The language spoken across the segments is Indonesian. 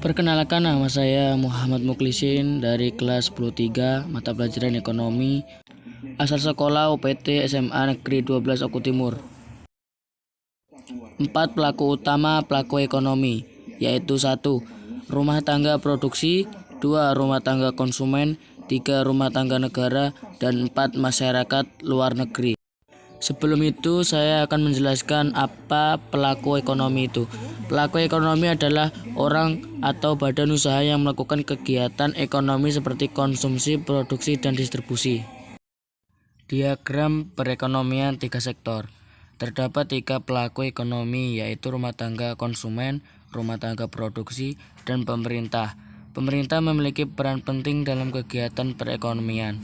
Perkenalkan, nama saya Muhammad Muklisin dari kelas 10-3 mata pelajaran ekonomi, asal sekolah UPT SMA Negeri 12 Oku Timur. 4 pelaku utama pelaku ekonomi, yaitu 1. Rumah tangga produksi, 2. Rumah tangga konsumen, 3. Rumah tangga negara, dan 4. Masyarakat luar negeri. Sebelum itu, saya akan menjelaskan apa pelaku ekonomi itu. Pelaku ekonomi adalah orang atau badan usaha yang melakukan kegiatan ekonomi seperti konsumsi, produksi, dan distribusi. Diagram perekonomian 3 sektor. Terdapat 3 pelaku ekonomi, yaitu rumah tangga konsumen, rumah tangga produksi, dan pemerintah. Pemerintah memiliki peran penting dalam kegiatan perekonomian.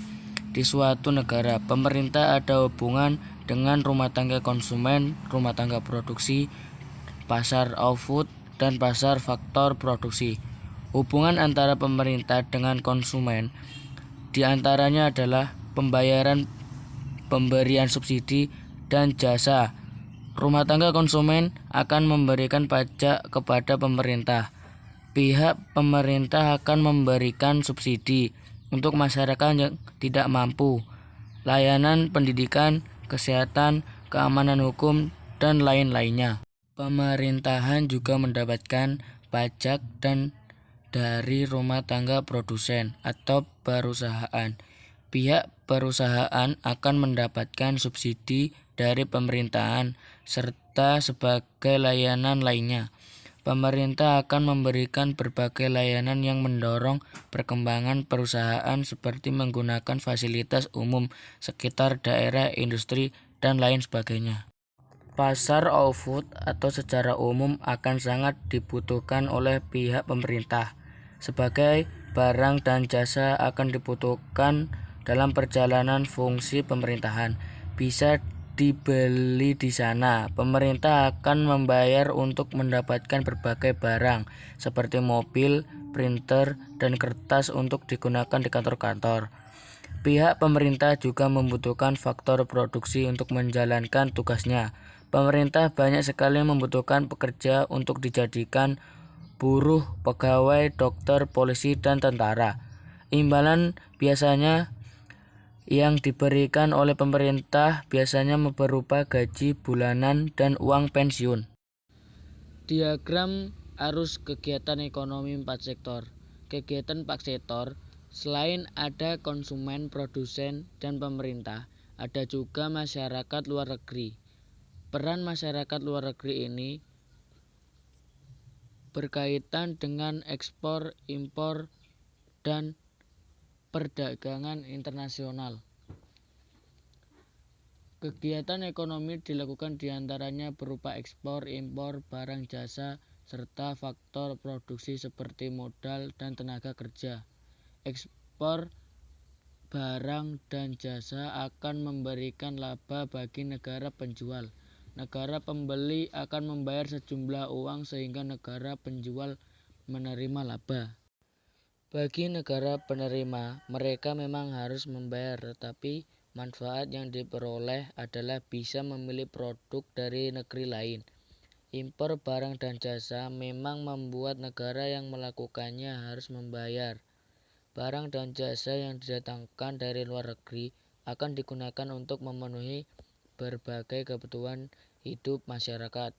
Di suatu negara, pemerintah ada hubungan dengan rumah tangga konsumen, rumah tangga produksi, pasar output, dan pasar faktor produksi. Hubungan antara pemerintah dengan konsumen diantaranya adalah pemberian subsidi dan jasa. Rumah tangga konsumen akan memberikan pajak kepada pemerintah. Pihak pemerintah akan memberikan subsidi untuk masyarakat yang tidak mampu, layanan pendidikan, kesehatan, keamanan hukum, dan lain-lainnya. Pemerintahan juga mendapatkan pajak dari rumah tangga produsen atau perusahaan. Pihak perusahaan akan mendapatkan subsidi dari pemerintahan serta sebagai layanan lainnya. Pemerintah akan memberikan berbagai layanan yang mendorong perkembangan perusahaan seperti menggunakan fasilitas umum sekitar daerah, industri, dan lain sebagainya. Pasar output atau secara umum akan sangat dibutuhkan oleh pihak pemerintah. Sebagai barang dan jasa akan dibutuhkan dalam perjalanan fungsi pemerintahan. Bisa dibeli di sana. Pemerintah akan membayar untuk mendapatkan berbagai barang seperti mobil, printer, dan kertas untuk digunakan di kantor-kantor. Pihak pemerintah juga membutuhkan faktor produksi untuk menjalankan tugasnya. Pemerintah banyak sekali membutuhkan pekerja untuk dijadikan buruh, pegawai, dokter, polisi, dan tentara. Imbalan biasanya yang diberikan oleh pemerintah biasanya berupa gaji bulanan dan uang pensiun. Diagram arus kegiatan ekonomi 4 sektor. Kegiatan 4 sektor, selain ada konsumen, produsen, dan pemerintah, ada juga masyarakat luar negeri. Peran masyarakat luar negeri ini berkaitan dengan ekspor, impor, dan perdagangan internasional. Kegiatan ekonomi dilakukan diantaranya berupa ekspor, impor, barang jasa, serta faktor produksi seperti modal dan tenaga kerja. Ekspor barang dan jasa akan memberikan laba bagi negara penjual. Negara pembeli akan membayar sejumlah uang sehingga negara penjual menerima laba. Bagi negara penerima, mereka memang harus membayar, tetapi manfaat yang diperoleh adalah bisa memilih produk dari negeri lain. Impor barang dan jasa memang membuat negara yang melakukannya harus membayar. Barang dan jasa yang didatangkan dari luar negeri akan digunakan untuk memenuhi berbagai kebutuhan hidup masyarakat.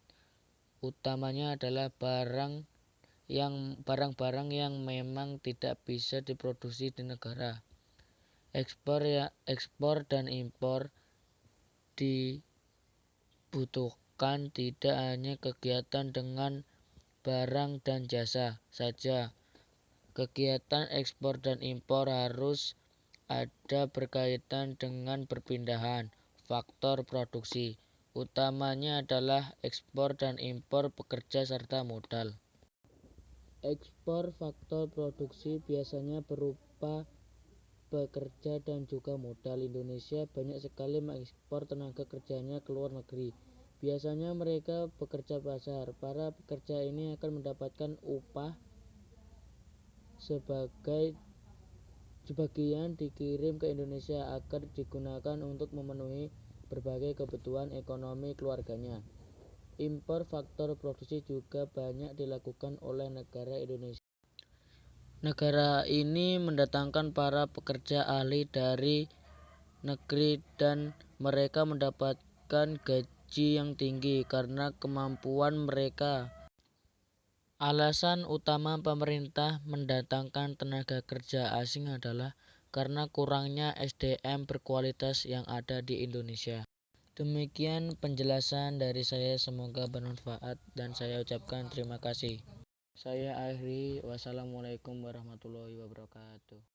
Utamanya adalah barang-barang yang memang tidak bisa diproduksi di negara. Ekspor dan impor dibutuhkan tidak hanya kegiatan dengan barang dan jasa saja. Kegiatan ekspor dan impor harus ada berkaitan dengan perpindahan faktor produksi. Utamanya adalah ekspor dan impor pekerja serta modal. Ekspor faktor produksi biasanya berupa pekerja dan juga modal. Indonesia banyak sekali mengekspor tenaga kerjanya ke luar negeri. Biasanya mereka bekerja pasar. Para pekerja ini akan mendapatkan upah sebagian dikirim ke Indonesia agar digunakan untuk memenuhi berbagai kebutuhan ekonomi keluarganya. Impor faktor produksi juga banyak dilakukan oleh negara Indonesia. Negara ini mendatangkan para pekerja ahli dari negeri dan mereka mendapatkan gaji yang tinggi karena kemampuan mereka. Alasan utama pemerintah mendatangkan tenaga kerja asing adalah karena kurangnya SDM berkualitas yang ada di Indonesia. Demikian penjelasan dari saya, semoga bermanfaat dan saya ucapkan terima kasih. Saya akhiri, wassalamualaikum warahmatullahi wabarakatuh.